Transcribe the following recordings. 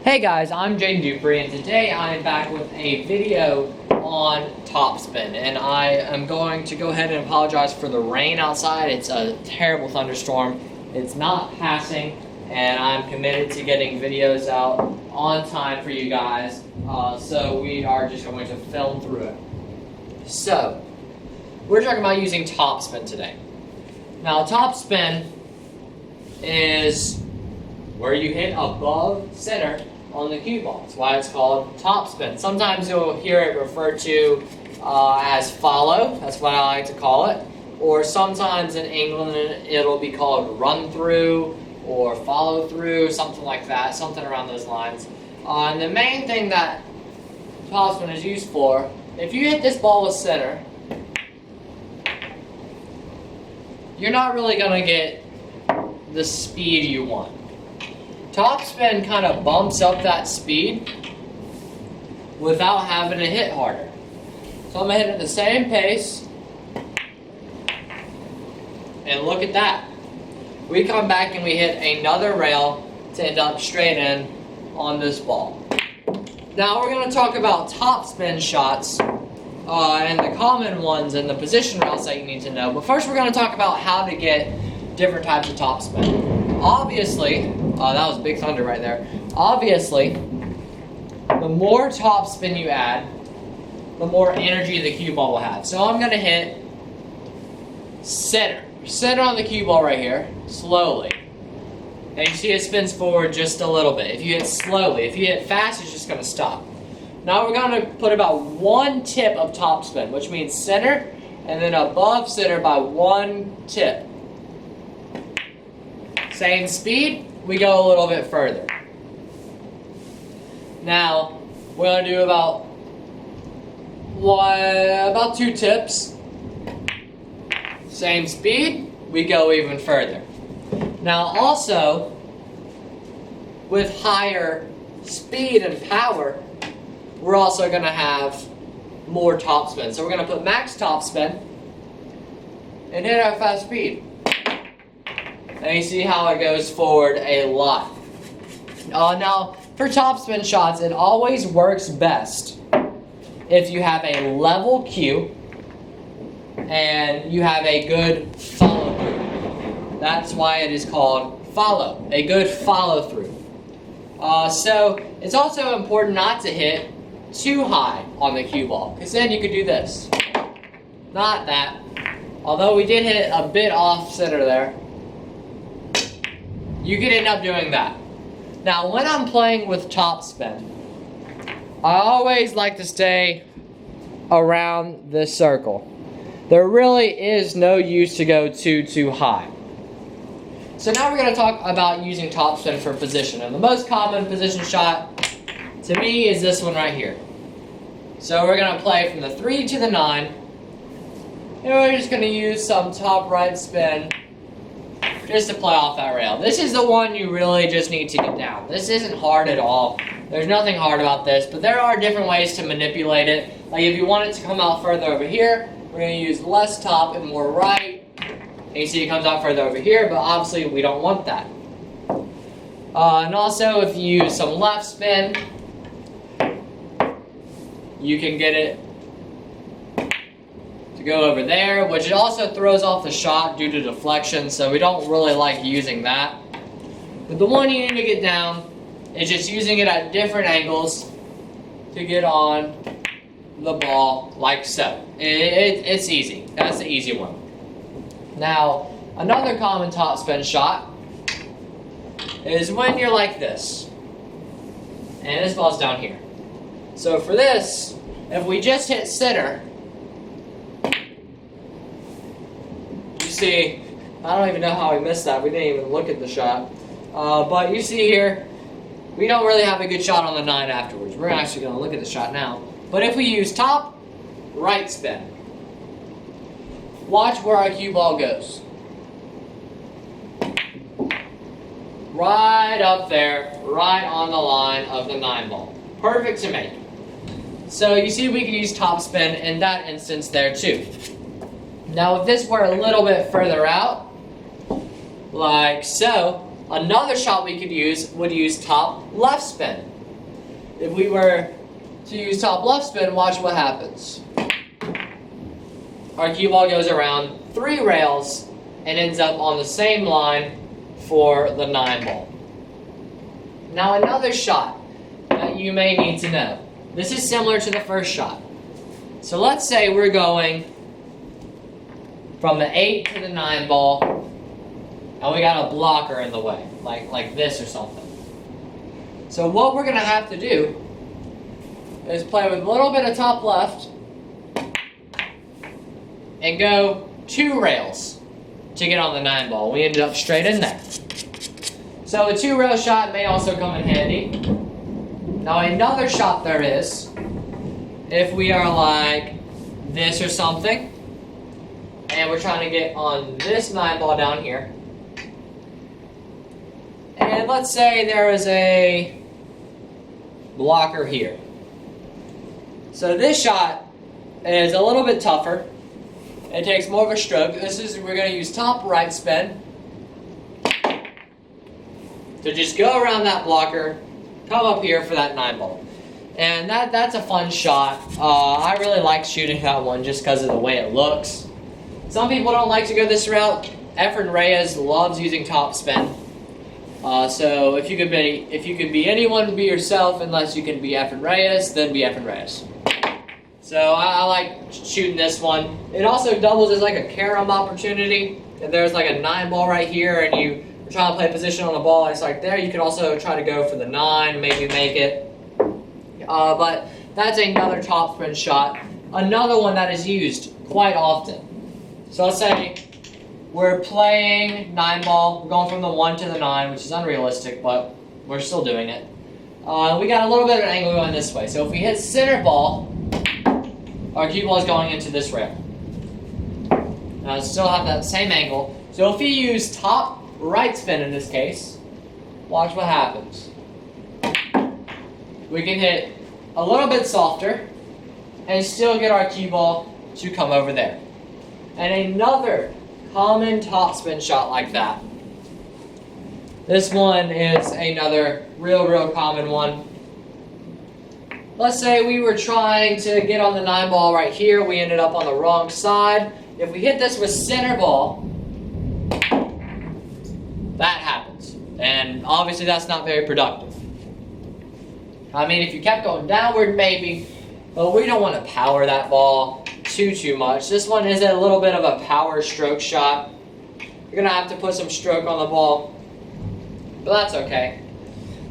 Hey guys, I'm Dupree, and today I am back with a video on topspin, and I am going to go ahead and apologize for the rain outside. It's a terrible thunderstorm. It's not passing, and I'm committed to getting videos out on time for you guys, so we are just going to film through it. So, we're talking about using topspin today. Now, topspin is where you hit above center on the cue ball. That's why it's called topspin. Sometimes you'll hear it referred to as follow. That's what I like to call it. Or sometimes in England it'll be called run through or follow through, something like that, something around those lines. And the main thing that topspin is used for, if you hit this ball with center, you're not really going to get the speed you want. Topspin kind of bumps up that speed without having to hit harder. So I'm going to hit at the same pace, and look at that. We come back and we hit another rail to end up straight in on this ball. Now we're going to talk about topspin shots and the common ones and the position routes that you need to know. But first we're going to talk about how to get different types of topspin. Obviously, that was big thunder right there. Obviously, the more topspin you add, the more energy the cue ball will have. So I'm going to hit center. Center on the cue ball right here, slowly. And you see it spins forward just a little bit. If you hit slowly, if you hit fast, it's just going to stop. Now we're going to put about one tip of topspin, which means center and then above center by one tip. Same speed, we go a little bit further. Now, we're going to do about two tips. Same speed, we go even further. Now also, with higher speed and power, we're also going to have more topspin. So we're going to put max topspin and hit our fast speed. And you see how it goes forward a lot. Now, for topspin shots, it always works best if you have a level cue and you have a good follow through. That's why it is called follow, a good follow through. So it's also important not to hit too high on the cue ball, because then you could do this. Not that. Although we did hit it a bit off center there, you could end up doing that. Now, when I'm playing with topspin, I always like to stay around this circle. There really is no use to go too high. So now we're going to talk about using topspin for position. And the most common position shot to me is this one right here. So we're going to play from the 3 to the 9. And we're just going to use some top right spin just to play off that rail. This is the one you really just need to get down. This isn't hard at all. There's nothing hard about this, but there are different ways to manipulate it. Like if you want it to come out further over here, we're going to use less top and more right. And you see it comes out further over here, but obviously we don't want that. And also if you use some left spin, you can get it to go over there, which it also throws off the shot due to deflection, so we don't really like using that. But the one you need to get down is just using it at different angles to get on the ball like so. It's easy. That's the easy one. Now, another common topspin shot is when you're like this, and this ball's down here. So for this, if we just hit center, see, I don't even know how we missed that. We didn't even look at the shot. But you see here, we don't really have a good shot on the 9 afterwards. We're actually going to look at the shot now. But if we use top right spin, watch where our cue ball goes. Right up there, right on the line of the 9 ball. Perfect to make. So you see we can use topspin in that instance there too. Now if this were a little bit further out, like so, another shot we could use would use top left spin. if we were to use top left spin, watch what happens. Our cue ball goes around 3 rails and ends up on the same line for the 9 ball. Now another shot that you may need to know. This is similar to the first shot. So let's say we're going from the 8 to the 9 ball and we got a blocker in the way, like this or something. So what we're gonna have to do is play with a little bit of top left and go 2 rails to get on the 9 ball. We ended up straight in there. So a 2-rail shot may also come in handy. Now another shot there is, if we are like this or something, and we're trying to get on this 9 ball down here. And let's say there is a blocker here. So this shot is a little bit tougher. It takes more of a stroke. We're going to use top right spin to just go around that blocker, come up here for that 9 ball. And that's a fun shot. I really like shooting that one just because of the way it looks. Some people don't like to go this route. Efren Reyes loves using top spin. So if you could be anyone, be yourself. Unless you can be Efren Reyes, then be Efren Reyes. So I like shooting this one. It also doubles as like a carom opportunity. If there's like a 9 ball right here and you're trying to play position on the ball, it's like there. You can also try to go for the 9, maybe make it. But that's another topspin shot. Another one that is used quite often. So let's say we're playing 9 ball. We're going from the 1 to the 9, which is unrealistic, but we're still doing it. We got a little bit of an angle going this way. So if we hit center ball, our cue ball is going into this rail. Now still have that same angle. So if you use top right spin in this case, watch what happens. We can hit a little bit softer and still get our cue ball to come over there. And another common topspin shot like that. This one is another real common one. Let's say we were trying to get on the 9 ball right here. We ended up on the wrong side. If we hit this with center ball, that happens. And obviously that's not very productive. I mean, if you kept going downward, maybe, but we don't want to power that ball too much. This one is a little bit of a power stroke shot. You're going to have to put some stroke on the ball, but that's okay.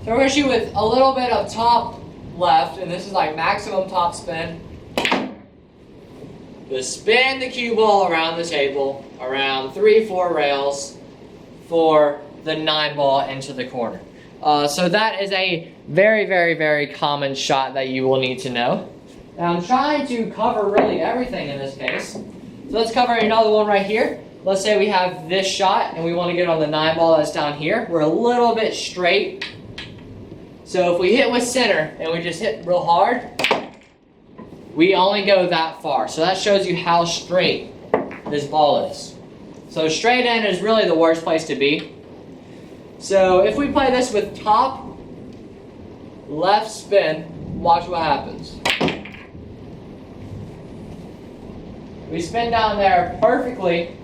So we're going to shoot with a little bit of top left, and this is like maximum top spin. Just spin the cue ball around the table, around 3-4 rails for the 9 ball into the corner. So that is a very common shot that you will need to know. Now I'm trying to cover really everything in this case. So let's cover another one right here. Let's say we have this shot and we want to get on the 9 ball that's down here. We're a little bit straight. So if we hit with center and we just hit real hard, we only go that far. So that shows you how straight this ball is. So straight in is really the worst place to be. So if we play this with top left spin, watch what happens. We spin down there perfectly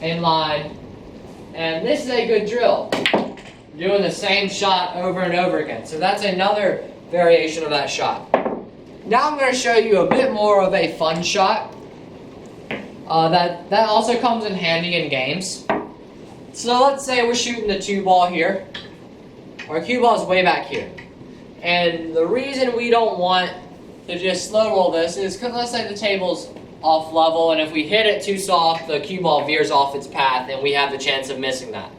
in line, and this is a good drill. Doing the same shot over and over again. So that's another variation of that shot. Now I'm going to show you a bit more of a fun shot that also comes in handy in games. So let's say we're shooting the 2 ball here. Our cue ball is way back here. And the reason we don't want to just slow roll this is because let's say the table's off level, and if we hit it too soft, the cue ball veers off its path and we have the chance of missing that.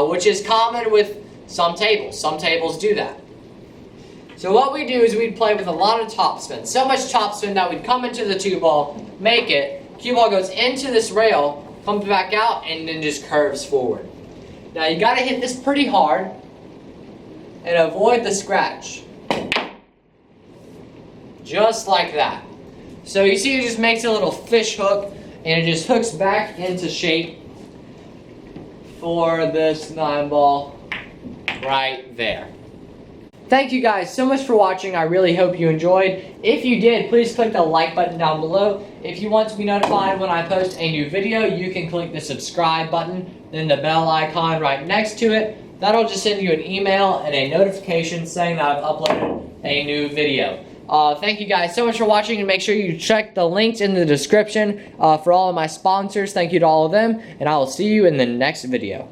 Which is common with some tables. Some tables do that. So what we do is we'd play with a lot of topspin. So much topspin that we'd come into the 2 ball, make it, cue ball goes into this rail, comes back out, and then just curves forward. Now you got to hit this pretty hard and avoid the scratch. Just like that. So you see it just makes a little fish hook and it just hooks back into shape for this 9 ball right there. Thank you guys so much for watching. I really hope you enjoyed. If you did, please click the like button down below. If you want to be notified when I post a new video, you can click the subscribe button, then the bell icon right next to it. That'll just send you an email and a notification saying that I've uploaded a new video. Thank you guys so much for watching, and make sure you check the links in the description for all of my sponsors. Thank you to all of them, and I will see you in the next video.